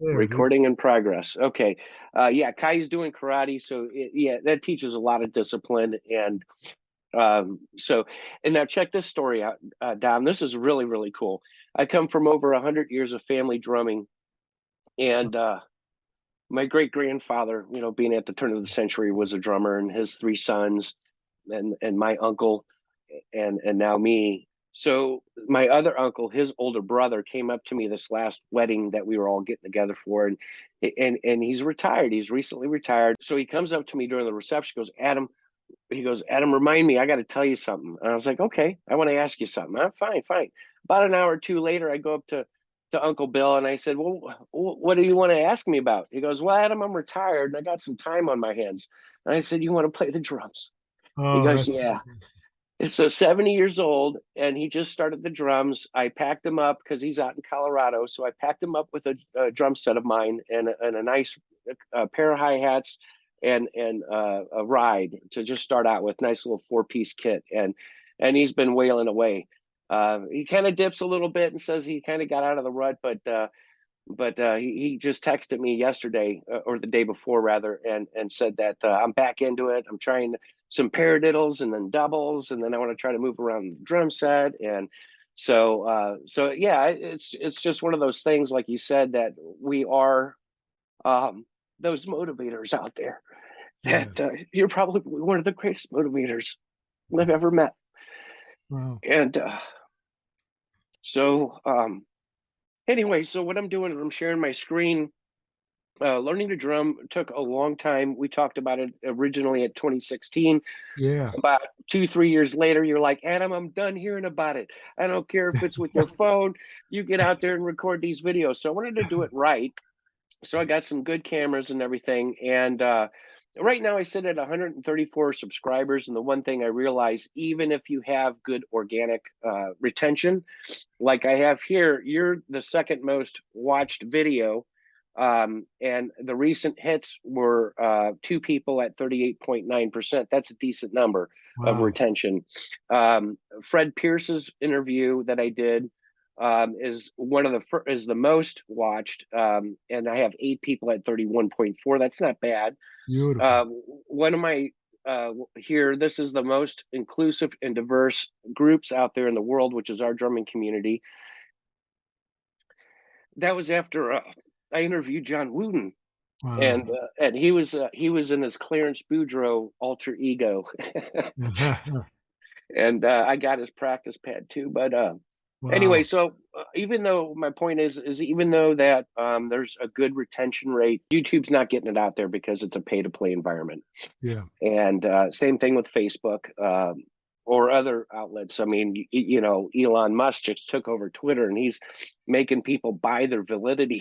There it is. Recording in progress. Okay. Yeah, Kai's doing karate, so yeah, that teaches a lot of discipline. And so, and now check this story out, Dom. This is really, really cool. I come from over 100 years of family drumming, and my great grandfather, being at the turn of the century, was a drummer, and his three sons, and my uncle, and now me. So my other uncle, his older brother, came up to me this last wedding that we were all getting together for, and he's retired. He's recently retired. So he comes up to me during the reception, goes, Adam. He goes, Adam, remind me, I got to tell you something. And I was like, okay, I want to ask you something. Fine, fine. About an hour or two later, I go up to Uncle Bill and I said, well, what do you want to ask me about? He goes, well, Adam, I'm retired and I got some time on my hands. And I said, you want to play the drums? He Oh, goes, that's yeah. And so 70 years old, and he just started the drums. I packed him up because he's out in Colorado. So I packed him up with a drum set of mine and a nice pair of hi-hats and a ride to just start out with. Nice little four-piece kit. And he's been wailing away. He kind of dips a little bit and says he kind of got out of the rut, but he just texted me yesterday or the day before rather, and said that I'm back into it. I'm trying some paradiddles and then doubles, and then I want to try to move around the drum set. And so yeah, it's just one of those things, like you said, that we are those motivators out there. yeah. That you're probably one of the greatest motivators I've ever met. Wow. And so anyway, so what I'm doing is I'm sharing my screen. Learning to drum took a long time. We talked about it originally at 2016. Yeah. About 2, 3 years later, you're like, Adam, I'm done hearing about it. I don't care if it's with your phone. You get out there and record these videos. So I wanted to do it right. So I got some good cameras and everything. And right now I sit at 134 subscribers. And the one thing I realize, even if you have good organic retention, like I have here, you're the second most watched video. And the recent hits were two people at 38.9%. That's a decent number of Wow. retention. Fred Pierce's interview that I did is is the most watched, and I have 8 people at 31.4. That's not bad. Beautiful. One of my here, this is the most inclusive and diverse groups out there in the world, which is our drumming community. That was after I interviewed John Wooden, Wow. and he was in his Clarence Boudreau alter ego, and I got his practice pad too. But anyway, Wow. so even though my point is even though that there's a good retention rate, YouTube's not getting it out there because it's a pay to play environment. Yeah. And same thing with Facebook or other outlets. I mean, Elon Musk just took over Twitter and he's making people buy their validity.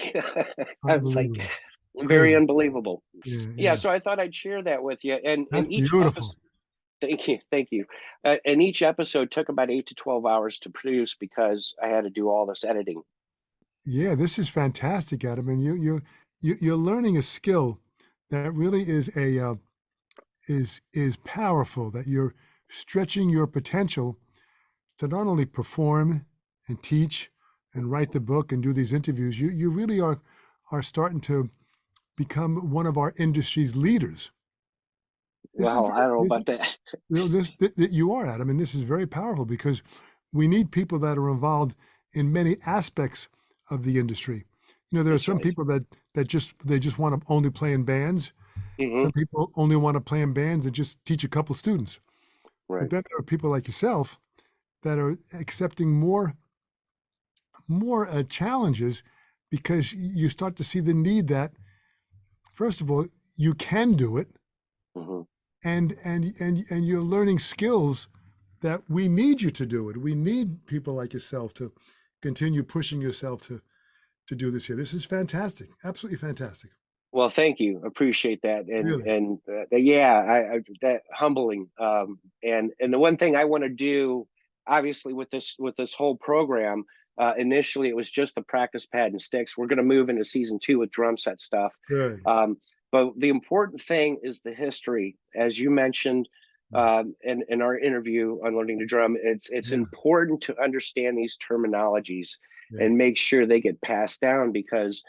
I was like, Unbelievable. very Crazy. unbelievable. Yeah. Yeah, Yeah. so I thought I'd share that with you. And That's each beautiful. episode, thank you, thank you. And each episode took about 8 to 12 hours to produce because I had to do all this editing. Yeah, this is fantastic, Adam. And you're learning a skill that really is powerful. That you're stretching your potential to not only perform and teach and write the book and do these interviews. You really are starting to become one of our industry's leaders. This is Well, I don't know very, about that. you are, Adam, and this is very powerful because we need people that are involved in many aspects of the industry. There are That's some right. people that just want to only play in bands. Hmm. Some people only want to play in bands and just teach a couple students. But Right. then there are people like yourself that are accepting more challenges because you start to see the need that, first of all, you can do it, Hmm. and you're learning skills that we need you to do it. We need people like yourself to continue pushing yourself to do this here. This is fantastic, absolutely fantastic. Well, thank you. Appreciate that. Really, And yeah, I that humbling. And the one thing I want to do, obviously, with this whole program, initially it was just the practice pad and sticks. We're going to move into season 2 with drum set stuff. good. Um, but the important thing is the history, as you mentioned in our interview on learning to drum. It's Yeah, important to understand these terminologies yeah, and make sure they get passed down because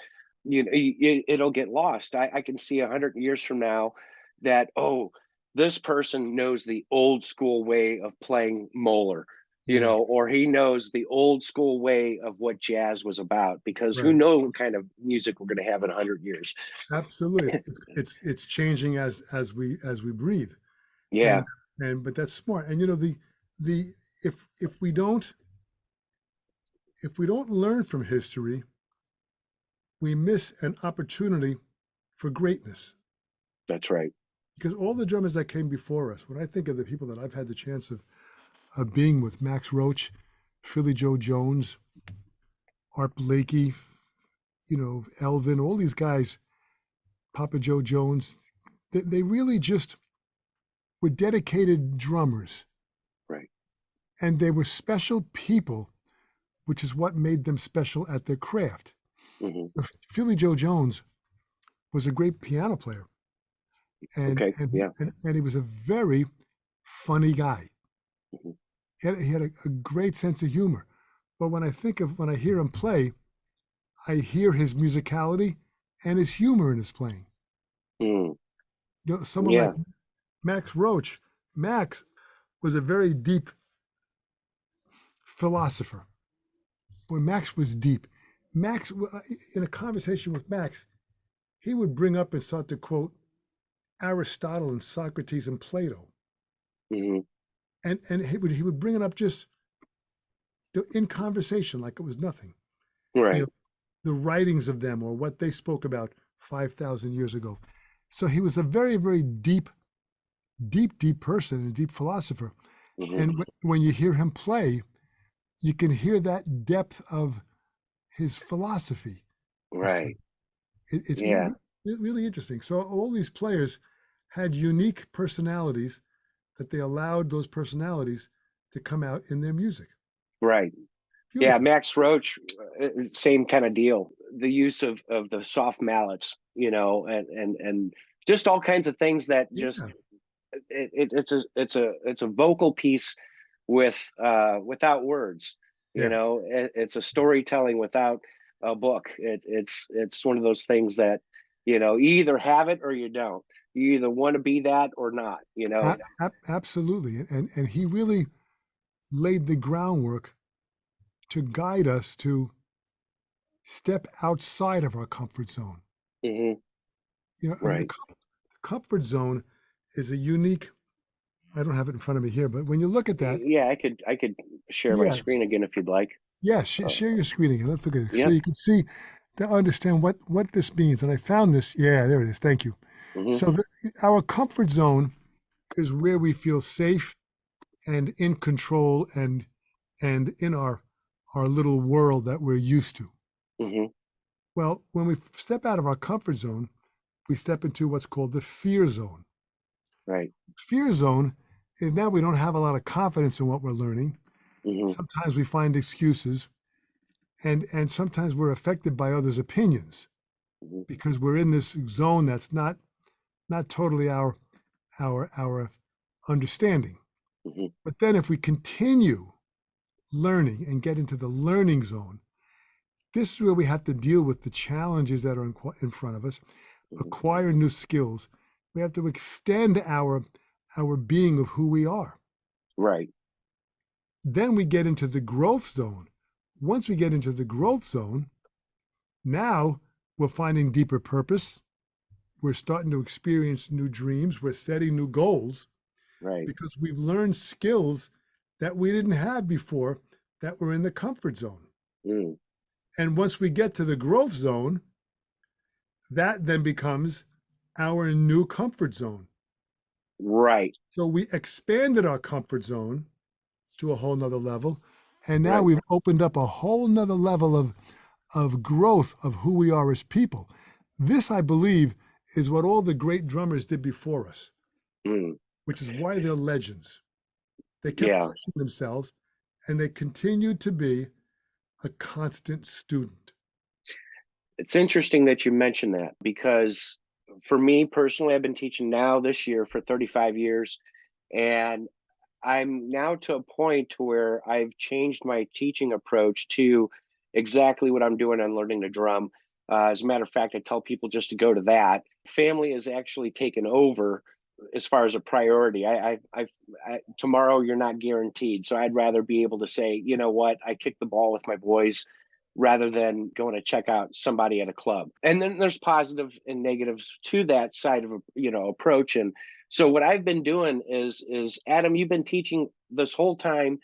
it'll get lost. I can see 100 years from now that, oh, this person knows the old school way of playing Moeller, Yeah, or he knows the old school way of what jazz was about, because who right. knows what kind of music we're going to have in 100 years. Absolutely. It's changing as we breathe. Yeah, And but that's smart. And the if we don't learn from history, we miss an opportunity for greatness. that's right. Because all the drummers that came before us, when I think of the people that I've had the chance of being with, Max Roach, Philly Joe Jones, Art Blakey, Elvin, all these guys, Papa Joe Jones, they really just were dedicated drummers, Right. and they were special people, which is what made them special at their craft. Hmm. Philly Joe Jones was a great piano player, and Okay. and Yeah. and he was a very funny guy. Hmm. He had a great sense of humor. But when I hear him play, I hear his musicality and his humor in his playing. Mm. Someone like Yeah. Max Roach. Max was a very deep philosopher. Boy, Max was deep. Max, in a conversation with Max, he would bring up and start to quote Aristotle and Socrates and Plato, Hmm. and he would bring it up just in conversation like it was nothing. You know, Right. the writings of them or what they spoke about 5,000 years ago. So he was a very, very deep, deep, deep person and deep philosopher. Hmm. And when you hear him play, you can hear that depth of his philosophy. Right. It's Yeah. really interesting. So all these players had unique personalities that they allowed those personalities to come out in their music. Right. Yeah, Beautiful. Max Roach, same kind of deal. The use of the soft mallets, and just all kinds of things that just, Yeah, it's a vocal piece with, without words. yeah. It's a storytelling without a book. It's one of those things that, you either have it or you don't. You either want to be that or not. Absolutely. And he really laid the groundwork to guide us to step outside of our comfort zone. Hmm. I mean, the Right. comfort zone is a unique, I don't have it in front of me here, but when you look at that, Yeah, I could share my yeah, screen again if you'd like. yeah, Uh, share your screen again. Let's look at it so yeah. you can see to understand what this means. And I found this. Yeah, there it is. Thank you. Hmm. So our comfort zone is where we feel safe and in control and in our little world that we're used to. Hmm. Well, when we step out of our comfort zone, we step into what's called the fear zone. Right. Fear zone is now we don't have a lot of confidence in what we're learning. Hmm. Sometimes we find excuses, and sometimes we're affected by others' opinions Hmm. because we're in this zone that's not totally our understanding. Hmm. But then if we continue learning and get into the learning zone, this is where we have to deal with the challenges that are in front of us, Hmm. acquire new skills. We have to extend our being of who we are. Right. Then we get into the growth zone. Once we get into the growth zone, now we're finding deeper purpose. We're starting to experience new dreams. We're setting new goals Right. because we've learned skills that we didn't have before that were in the comfort zone. Mm. And once we get to the growth zone, that then becomes our new comfort zone. Right. So we expanded our comfort zone to a whole nother level. And now Right. we've opened up a whole nother level of growth of who we are as people. This, I believe, is what all the great drummers did before us, Mm. which is why they're legends. They kept Yeah. pushing themselves and they continued to be a constant student. It's interesting that you mentioned that, because for me personally, I've been teaching now this year for 35 years, and I'm now to a point to where I've changed my teaching approach to exactly what I'm doing on learning to drum. As a matter of fact, I tell people just to go to that. Family is actually taken over as far as a priority. Tomorrow you're not guaranteed, so I'd rather be able to say, you know what, I kicked the ball with my boys rather than going to check out somebody at a club. And then there's positives and negatives to that side of a approach. And so what I've been doing is Adam, you've been teaching this whole time.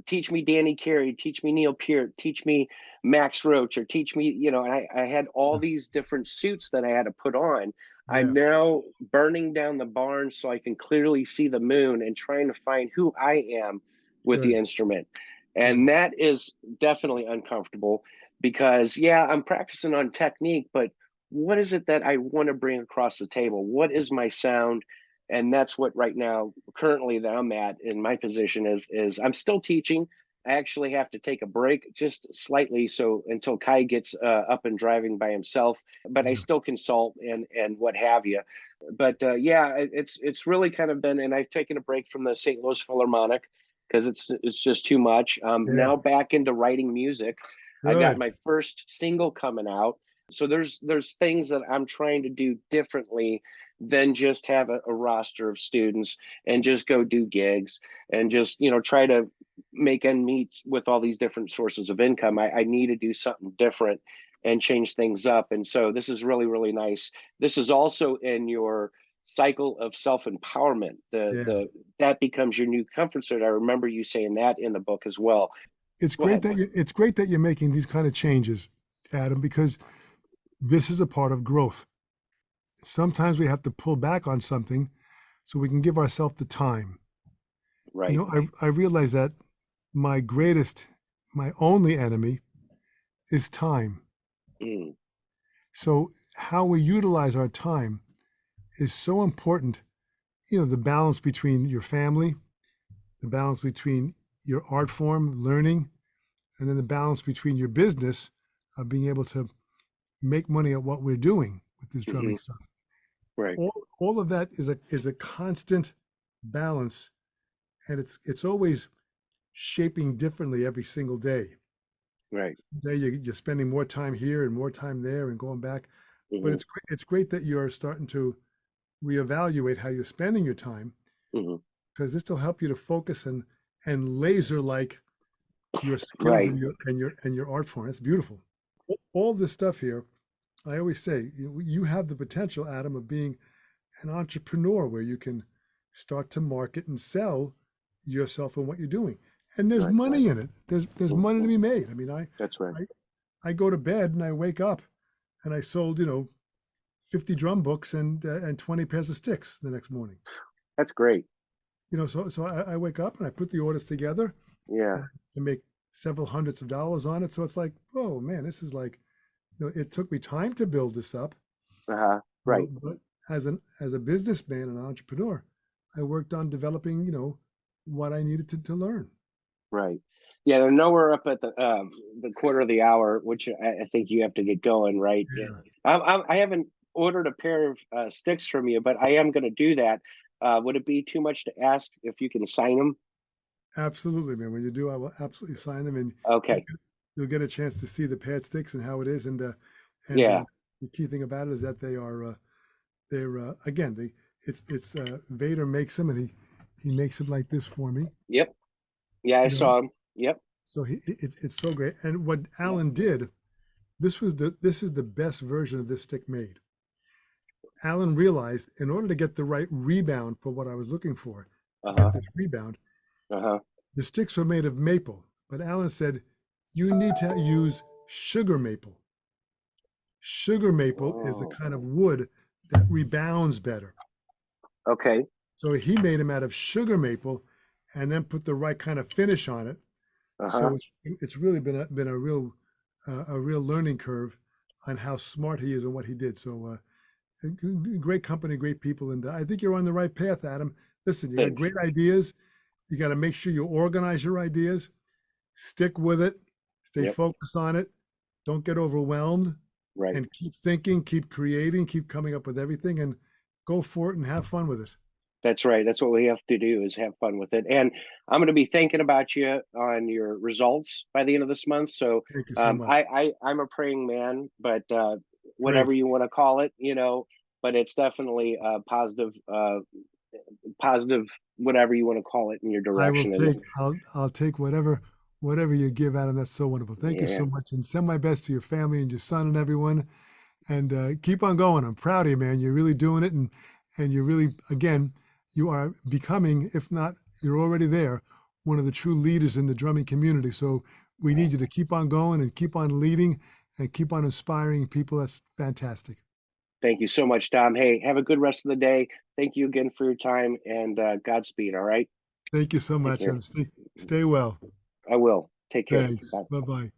Teach me Danny Carey, teach me Neil Peart, teach me Max Roach, or teach me, and I had all these different suits that I had to put on. I'm Yeah, now burning down the barn so I can clearly see the moon and trying to find who I am with the good, instrument. good. And that is definitely uncomfortable because, yeah, I'm practicing on technique, but what is it that I want to bring across the table? What is my sound? And that's what right now currently that I'm at in my position is I'm still teaching. I actually have to take a break just slightly so until Kai gets up and driving by himself, but I Yeah, still consult and what have you. But yeah, it's really kind of been, and I've taken a break from the St. Louis Philharmonic because it's just too much. yeah, Now back into writing music. I got good. my first single coming out, so there's things that I'm trying to do differently than just have a roster of students and just go do gigs and just try to make end meet with all these different sources of income. I need to do something different and change things up. And so this is really, really nice. This is also in your cycle of self-empowerment. Yeah. The that becomes your new comfort zone. I remember you saying that in the book as well. It's Go great ahead. that it's great that you're making these kind of changes, Adam, because this is a part of growth. Sometimes we have to pull back on something so we can give ourselves the time. Right. I realize that my greatest, my only enemy is time. Mm, So how we utilize our time is so important. The balance between your family, the balance between your art form, learning, and then the balance between your business of being able to make money at what we're doing with this hmm drumming stuff. right. All of that is a constant balance, and it's always shaping differently every single day. Right. Day you're spending more time here and more time there and going back, but hmm it's great that you're starting to reevaluate how you're spending your time hmm because this will help you to focus and laser like your skills right. and your art form. It's beautiful. All this stuff here, I always say, you have the potential, Adam, of being an entrepreneur where you can start to market and sell yourself and what you're doing. And there's Right. money in it. There's money to Mhm. be made. I mean, That's right. I I go to bed and I wake up and I sold 50 drum books and 20 pairs of sticks the next morning. That's great. So I wake up and I put the orders together Yeah. and I make several hundreds of dollars on it. So it's like, oh man, this is like, it took me time to build this up. Uh-huh. Right. But as a businessman and entrepreneur, I worked on developing, what I needed to learn. Right. Yeah. I know we're up at the quarter of the hour, which I think you have to get going. Right. Yeah. Yeah, I haven't ordered a pair of sticks from you, but I am going to do that. Would it be too much to ask if you can sign them? absolutely, man. When you do, I will absolutely sign them, and you'll Okay. get, you'll get a chance to see the pad sticks and how it is. And Yeah. the key thing about it is that they're again it's Vader makes them, and he makes them like this for me. Yep. Yeah. I You know, saw them. Yep. so it's so great. And what Alan did, this is the best version of this stick made. Alan realized in order to get the right rebound for what I was looking for, to Uh get huh. this rebound, Uh huh. the sticks were made of maple. But Alan said, you need to use sugar maple. Sugar maple is the Oh. kind of wood that rebounds better. Okay. So he made them out of sugar maple and then put the right kind of finish on it. Uh huh. So it's really been a real learning curve on how smart he is and what he did. So great company, great people, and I think you're on the right path, Adam. Listen, you got Thanks. great ideas. You got to make sure you organize your ideas, stick with it, stay Yep. focused on it, don't get overwhelmed, Right. and keep thinking, keep creating, keep coming up with everything, and go for it and have fun with it. That's right. That's what we have to do is have fun with it. And I'm going to be thinking about you on your results by the end of this month. So Thank you so much. I'm a praying man, but whatever Great. you want to call it, but it's definitely positive, whatever you want to call it in your I will direction. And take I'll take whatever you give out, and that's so wonderful. Thank you yeah, so much, and send my best to your family and your son and everyone. And keep on going. I'm proud of you, man. You're really doing it, and you're really, again, you are becoming, if not, you're already there, one of the true leaders in the drumming community. So we need you to keep on going and keep on leading and keep on inspiring people. That's fantastic. thank you so much, Dom. Hey, have a good rest of the day. Thank you again for your time and Godspeed. All right. Thank you so Take much, care. and stay well. I will. Take care. Thanks. Bye. Bye bye.